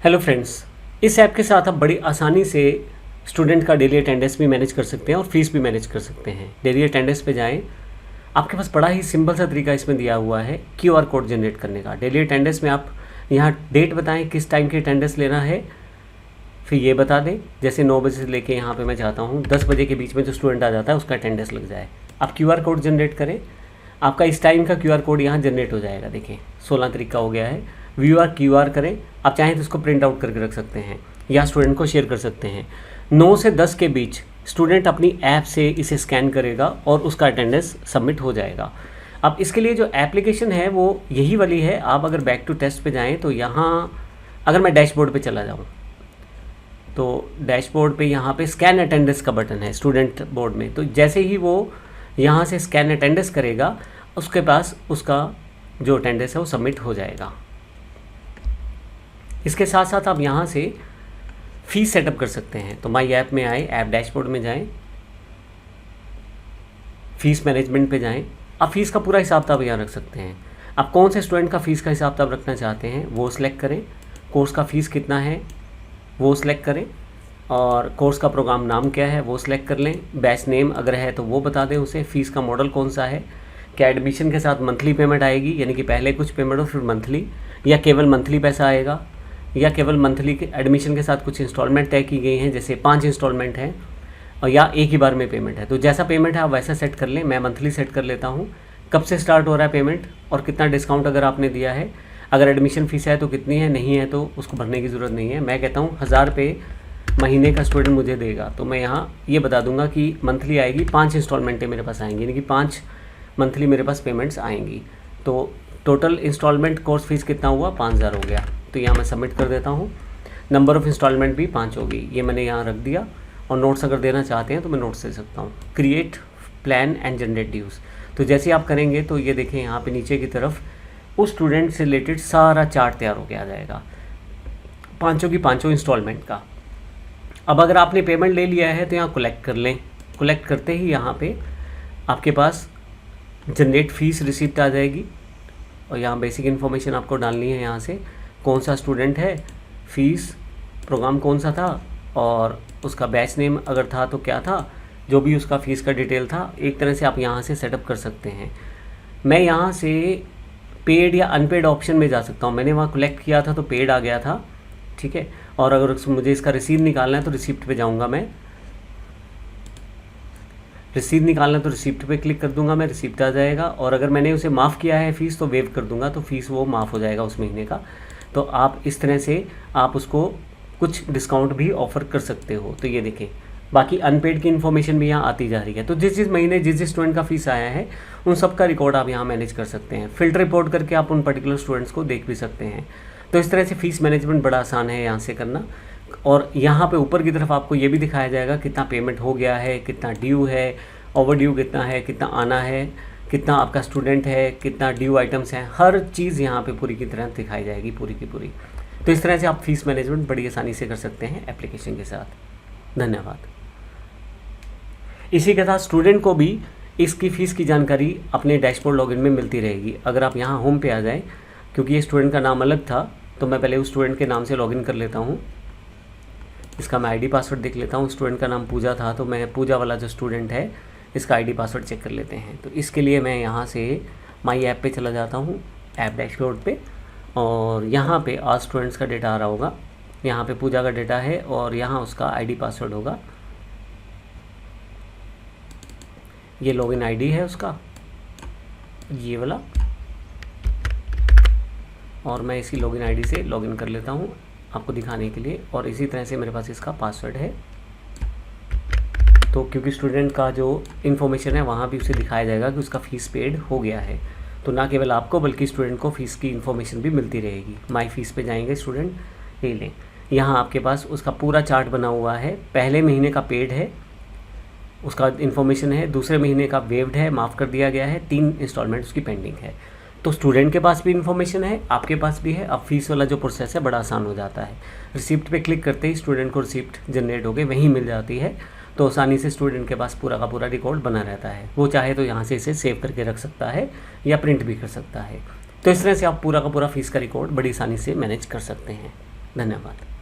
Hello friends, इस app के साथ आप बड़ी आसानी से स्टूडेंट का डेली अटेंडेंस भी मैनेज कर सकते हैं और फीस भी मैनेज कर सकते हैं। डेली अटेंडेंस पे जाएं, आपके पास बड़ा ही सिंपल सा तरीका इसमें दिया हुआ है क्यूआर कोड जनरेट करने का। डेली अटेंडेंस में आप यहाँ डेट बताएं किस टाइम की अटेंडेंस लेना है, फिर ये बता दें जैसे 9 बजे से लेके यहाँ पे मैं चाहता हूँ 10 बजे के बीच में जो स्टूडेंट आ जाता है उसका अटेंडेंस लग जाए। आप क्यूआर कोड जनरेट करें, आपका इस टाइम का क्यूआर कोड यहाँ जनरेट हो जाएगा। देखिए 16 तारीख का हो गया है। क्यूआर करें, आप चाहें तो इसको प्रिंट आउट करके रख सकते हैं या स्टूडेंट को शेयर कर सकते हैं। 9 से 10 के बीच स्टूडेंट अपनी ऐप से इसे स्कैन करेगा और उसका अटेंडेंस सबमिट हो जाएगा। अब इसके लिए जो एप्लीकेशन है वो यही वाली है। आप अगर बैक टू टेस्ट पे जाएं तो यहाँ अगर मैं डैशबोर्ड पे चला जाऊँ तो डैशबोर्ड पे यहाँ पे स्कैन अटेंडेंस का बटन है स्टूडेंट बोर्ड में। तो जैसे ही वो यहाँ से स्कैन अटेंडेंस करेगा उसके पास उसका जो अटेंडेंस है वो सबमिट हो जाएगा। इसके साथ साथ आप यहाँ से फीस सेटअप कर सकते हैं। तो माई ऐप में आए, ऐप डैशबोर्ड में जाएं, फीस मैनेजमेंट पे जाएं। आप फीस का पूरा हिसाब किताब यहाँ रख सकते हैं। आप कौन से स्टूडेंट का फ़ीस का हिसाब किताब रखना चाहते हैं वो सिलेक्ट करें, कोर्स का फ़ीस कितना है वो सिलेक्ट करें और कोर्स का प्रोग्राम नाम क्या है वो सिलेक्ट कर लें। बैच नेम अगर है तो वो बता दें उसे। फ़ीस का मॉडल कौन सा है, क्या एडमिशन के साथ मंथली पेमेंट आएगी यानी कि पहले कुछ पेमेंट हो फिर मंथली, या केवल मंथली पैसा आएगा, या केवल मंथली के एडमिशन के साथ कुछ इंस्टॉलमेंट तय की गई हैं जैसे 5 इंस्टॉलमेंट हैं और या एक ही बार में पेमेंट है। तो जैसा पेमेंट है आप वैसा सेट कर लें। मैं मंथली सेट कर लेता हूँ। कब से स्टार्ट हो रहा है पेमेंट और कितना डिस्काउंट अगर आपने दिया है, अगर एडमिशन फ़ीस है तो कितनी है, नहीं है तो उसको भरने की ज़रूरत नहीं है। मैं कहता हूँ 1000 रुपये महीने का स्टूडेंट मुझे देगा तो मैं यहाँ ये बता दूंगा कि मंथली आएगी 5 इंस्टॉलमेंटें मेरे पास आएंगी यानी कि 5 मंथली मेरे पास पेमेंट्स आएंगी। तो टोटल इंस्टॉलमेंट कोर्स फीस कितना हुआ, 5000 हो गया। तो यहाँ मैं सबमिट कर देता हूँ। नंबर ऑफ़ इंस्टॉलमेंट भी 5 होगी, ये मैंने यहाँ रख दिया। और नोट्स अगर देना चाहते हैं तो मैं नोट्स दे सकता हूँ। क्रिएट प्लान एंड जनरेट ड्यूज़, तो जैसे आप करेंगे तो ये देखें यहाँ पे नीचे की तरफ उस स्टूडेंट से रिलेटेड सारा चार्ट तैयार होकर आ जाएगा 5 की 5 इंस्टॉलमेंट का। अब अगर आपने पेमेंट ले लिया है तो यहाँ कलेक्ट कर लें। कलेक्ट करते ही यहाँ पे आपके पास जनरेट फीस रिसिप्ट आ जाएगी और यहाँ बेसिक इन्फॉर्मेशन आपको डालनी है। यहाँ से कौन सा स्टूडेंट है, फ़ीस, प्रोग्राम कौन सा था और उसका बैच नेम अगर था तो क्या था, जो भी उसका फ़ीस का डिटेल था। एक तरह से आप यहाँ से सेटअप कर सकते हैं। मैं यहाँ से पेड या अनपेड ऑप्शन में जा सकता हूँ। मैंने वहाँ कलेक्ट किया था तो पेड आ गया था, ठीक है। और अगर मुझे इसका रिसीव निकालना है तो रिसिप्ट पे जाऊँगा। मैं रिसीव निकालना तो रिसिप्ट पे क्लिक कर दूंगा, मैं रिसिप्ट आ जाएगा। और अगर मैंने उसे माफ़ किया है फ़ीस तो वेव कर दूंगा तो फ़ीस वो माफ़ हो जाएगा उस महीने का। तो आप इस तरह से आप उसको कुछ डिस्काउंट भी ऑफ़र कर सकते हो। तो ये देखें बाकी अनपेड की इन्फॉर्मेशन भी यहाँ आती जा रही है। तो जिस महीने जिस स्टूडेंट का फ़ीस आया है उन सब का रिकॉर्ड आप यहाँ मैनेज कर सकते हैं। फ़िल्टर रिपोर्ट करके आप उन पर्टिकुलर स्टूडेंट्स को देख भी सकते हैं। तो इस तरह से फ़ीस मैनेजमेंट बड़ा आसान है यहाँ से करना। और यहाँ पे ऊपर की तरफ आपको ये भी दिखाया जाएगा कितना पेमेंट हो गया है, कितना ड्यू है, ओवर ड्यू कितना है, कितना आना है, कितना आपका स्टूडेंट है, कितना ड्यू आइटम्स हैं, हर चीज़ यहाँ पे पूरी की तरह दिखाई जाएगी पूरी की पूरी। तो इस तरह से आप फीस मैनेजमेंट बड़ी आसानी से कर सकते हैं एप्लीकेशन के साथ। धन्यवाद। इसी के साथ स्टूडेंट को भी इसकी फ़ीस की जानकारी अपने डैशबोर्ड लॉगिन में मिलती रहेगी। अगर आप यहाँ होम पे आ जाएं, क्योंकि ये स्टूडेंट का नाम अलग था तो मैं पहले उस स्टूडेंट के नाम से लॉगिन कर लेता हूँ। इसका मैं आईडी पासवर्ड देख लेता हूँ। स्टूडेंट का नाम पूजा था तो मैं पूजा वाला जो स्टूडेंट है इसका आईडी पासवर्ड चेक कर लेते हैं। तो इसके लिए मैं यहाँ से माई ऐप पे चला जाता हूँ, ऐप डैशबोर्ड पे, और यहाँ पे आज स्टूडेंट्स का डेटा आ रहा होगा। यहाँ पे पूजा का डेटा है और यहाँ उसका आईडी पासवर्ड होगा। ये लॉगिन आईडी है उसका, ये वाला, और मैं इसी लॉगिन आईडी से लॉगिन कर लेता हूँ आपको दिखाने के लिए। और इसी तरह से मेरे पास इसका पासवर्ड है। तो क्योंकि स्टूडेंट का जो इन्फॉर्मेशन है वहाँ भी उसे दिखाया जाएगा कि उसका फ़ीस पेड हो गया है। तो ना केवल आपको बल्कि स्टूडेंट को फ़ीस की इन्फॉर्मेशन भी मिलती रहेगी। माई फ़ीस पे जाएंगे स्टूडेंट, ले लें, यहाँ आपके पास उसका पूरा चार्ट बना हुआ है। पहले महीने का पेड है, उसका इन्फॉर्मेशन है। दूसरे महीने का वेव्ड है, माफ़ कर दिया गया है। 3 इंस्टॉलमेंट उसकी पेंडिंग है। तो स्टूडेंट के पास भी इन्फॉर्मेशन है, आपके पास भी है। अब फीस वाला जो प्रोसेस है बड़ा आसान हो जाता है। रिसिप्ट पे क्लिक करते ही स्टूडेंट को रिसिप्ट जनरेट हो गई, वहीं मिल जाती है। तो आसानी से स्टूडेंट के पास पूरा का पूरा रिकॉर्ड बना रहता है। वो चाहे तो यहाँ से इसे सेव करके रख सकता है या प्रिंट भी कर सकता है। तो इस तरह से आप पूरा का पूरा फीस का रिकॉर्ड बड़ी आसानी से मैनेज कर सकते हैं। धन्यवाद।